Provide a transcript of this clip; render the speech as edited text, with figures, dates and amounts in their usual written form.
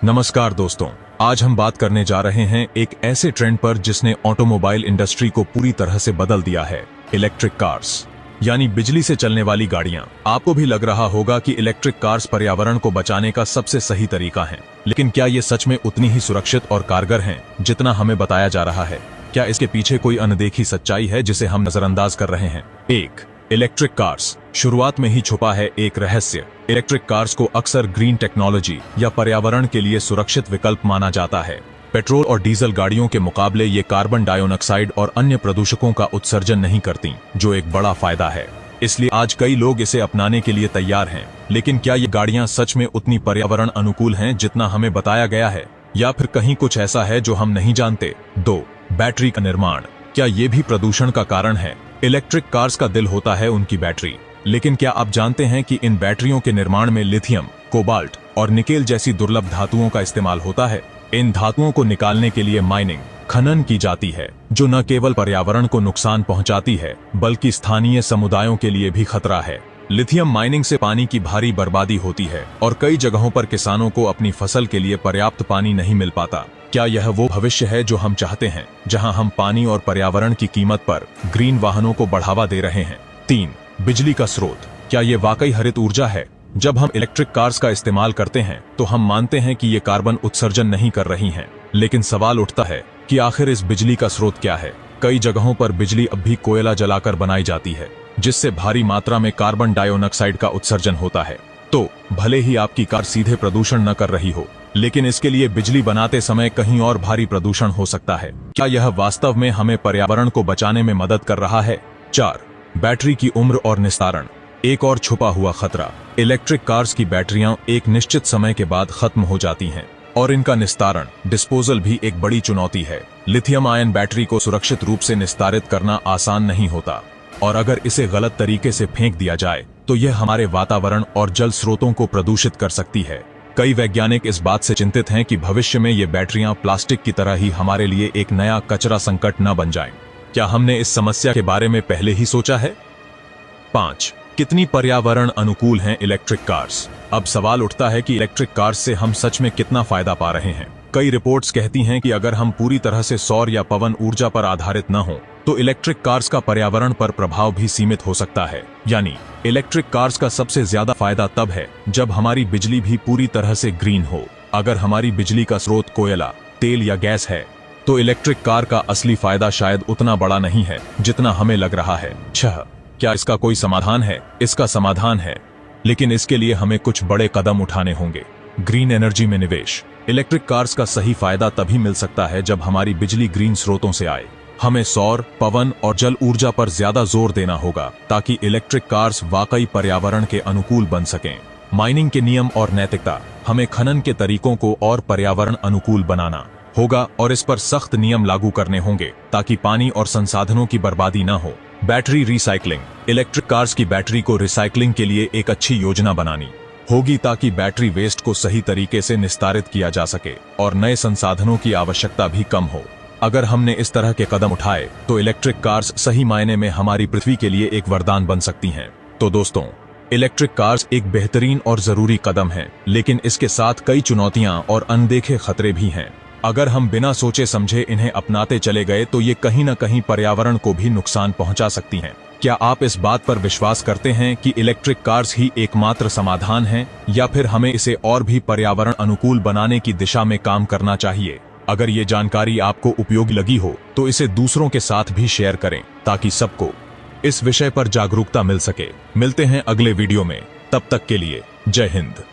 नमस्कार दोस्तों, आज हम बात करने जा रहे हैं एक ऐसे ट्रेंड पर जिसने ऑटोमोबाइल इंडस्ट्री को पूरी तरह से बदल दिया है। इलेक्ट्रिक कार्स यानी बिजली से चलने वाली गाड़ियां। आपको भी लग रहा होगा कि इलेक्ट्रिक कार्स पर्यावरण को बचाने का सबसे सही तरीका है, लेकिन क्या ये सच में उतनी ही सुरक्षित और कारगर हैं जितना हमें बताया जा रहा है? क्या इसके पीछे कोई अनदेखी सच्चाई है जिसे हम नजरअंदाज कर रहे हैं? Electric cars. शुरुआत में ही छुपा है एक रहस्य। इलेक्ट्रिक कार्स को अक्सर ग्रीन टेक्नोलॉजी या पर्यावरण के लिए सुरक्षित विकल्प माना जाता है। पेट्रोल और डीजल गाड़ियों के मुकाबले ये कार्बन डाइऑक्साइड और अन्य प्रदूषकों का उत्सर्जन नहीं करती, जो एक बड़ा फायदा है। इसलिए आज कई लोग इसे अपनाने के लिए तैयार हैं। लेकिन क्या ये गाड़ियां सच में उतनी पर्यावरण अनुकूल हैं जितना हमें बताया गया है, या फिर कहीं कुछ ऐसा है जो हम नहीं जानते? 2. बैटरी का निर्माण। क्या ये भी प्रदूषण का कारण है? इलेक्ट्रिक कार्स का दिल होता है उनकी बैटरी, लेकिन क्या आप जानते हैं कि इन बैटरियों के निर्माण में लिथियम, कोबाल्ट और निकेल जैसी दुर्लभ धातुओं का इस्तेमाल होता है? इन धातुओं को निकालने के लिए माइनिंग, खनन की जाती है, जो न केवल पर्यावरण को नुकसान पहुंचाती है बल्कि स्थानीय समुदायों के लिए भी खतरा है। लिथियम माइनिंग से पानी की भारी बर्बादी होती है और कई जगहों पर किसानों को अपनी फसल के लिए पर्याप्त पानी नहीं मिल पाता। क्या यह वो भविष्य है जो हम चाहते हैं, जहां हम पानी और पर्यावरण की कीमत पर ग्रीन वाहनों को बढ़ावा दे रहे हैं? 3. बिजली का स्रोत। क्या ये वाकई हरित ऊर्जा है? जब हम इलेक्ट्रिक कार्स का इस्तेमाल करते हैं तो हम मानते हैं कि ये कार्बन उत्सर्जन नहीं कर रही हैं, लेकिन सवाल उठता है कि आखिर इस बिजली का स्रोत क्या है? कई जगहों पर बिजली अब भी कोयला जलाकर बनाई जाती है, जिससे भारी मात्रा में कार्बन डाइऑक्साइड का उत्सर्जन होता है। तो भले ही आपकी कार सीधे प्रदूषण न कर रही हो, लेकिन इसके लिए बिजली बनाते समय कहीं और भारी प्रदूषण हो सकता है। क्या यह वास्तव में हमें पर्यावरण को बचाने में मदद कर रहा है? 4. बैटरी की उम्र और निस्तारण। एक और छुपा हुआ खतरा। इलेक्ट्रिक कार्स की बैटरियां एक निश्चित समय के बाद खत्म हो जाती हैं और इनका निस्तारण, डिस्पोजल भी एक बड़ी चुनौती है। लिथियम आयन बैटरी को सुरक्षित रूप से निस्तारित करना आसान नहीं होता, और अगर इसे गलत तरीके से फेंक दिया जाए तो यह हमारे वातावरण और जल स्रोतों को प्रदूषित कर सकती है। कई वैज्ञानिक इस बात से चिंतित हैं कि भविष्य में ये बैटरियां प्लास्टिक की तरह ही हमारे लिए एक नया कचरा संकट न बन जाएं। क्या हमने इस समस्या के बारे में पहले ही सोचा है? 5. कितनी पर्यावरण अनुकूल हैं इलेक्ट्रिक कार्स? अब सवाल उठता है कि इलेक्ट्रिक कार्स से हम सच में कितना फायदा पा रहे हैं। कई रिपोर्ट्स कहती हैं कि अगर हम पूरी तरह से सौर या पवन ऊर्जा पर आधारित न हो तो इलेक्ट्रिक कार्स का पर्यावरण पर प्रभाव भी सीमित हो सकता है। यानी इलेक्ट्रिक कार्स का सबसे ज्यादा फायदा तब है जब हमारी बिजली भी पूरी तरह से ग्रीन हो। अगर हमारी बिजली का स्रोत कोयला, तेल या गैस है तो इलेक्ट्रिक कार का असली फायदा शायद उतना बड़ा नहीं है जितना हमें लग रहा है। 6. क्या इसका कोई समाधान है? इसका समाधान है, लेकिन इसके लिए हमें कुछ बड़े कदम उठाने होंगे। ग्रीन एनर्जी में निवेश। इलेक्ट्रिक कार्स का सही फायदा तभी मिल सकता है जब हमारी बिजली ग्रीन स्रोतों से आए। हमें सौर, पवन और जल ऊर्जा पर ज्यादा जोर देना होगा ताकि इलेक्ट्रिक कार्स वाकई पर्यावरण के अनुकूल बन सकें। माइनिंग के नियम और नैतिकता। हमें खनन के तरीकों को और पर्यावरण अनुकूल बनाना होगा और इस पर सख्त नियम लागू करने होंगे ताकि पानी और संसाधनों की बर्बादी न हो। Battery recycling. इलेक्ट्रिक कार्स की बैटरी को रिसाइकलिंग के लिए एक अच्छी योजना बनानी होगी ताकि बैटरी वेस्ट को सही तरीके से निस्तारित किया जा सके और नए संसाधनों की आवश्यकता भी कम हो। अगर हमने इस तरह के कदम उठाए तो इलेक्ट्रिक कार्स सही मायने में हमारी पृथ्वी के लिए एक वरदान बन सकती हैं। तो दोस्तों, इलेक्ट्रिक कार्स एक बेहतरीन और जरूरी कदम है, लेकिन इसके साथ कई चुनौतियां और अनदेखे खतरे भी हैं। अगर हम बिना सोचे समझे इन्हें अपनाते चले गए तो ये कहीं न कहीं पर्यावरण को भी नुकसान पहुंचा सकती हैं। क्या आप इस बात पर विश्वास करते हैं कि इलेक्ट्रिक कार्स ही एकमात्र समाधान है, या फिर हमें इसे और भी पर्यावरण अनुकूल बनाने की दिशा में काम करना चाहिए? अगर ये जानकारी आपको उपयोगी लगी हो तो इसे दूसरों के साथ भी शेयर करें ताकि सबको इस विषय पर जागरूकता मिल सके। मिलते हैं अगले वीडियो में, तब तक के लिए जय हिंद।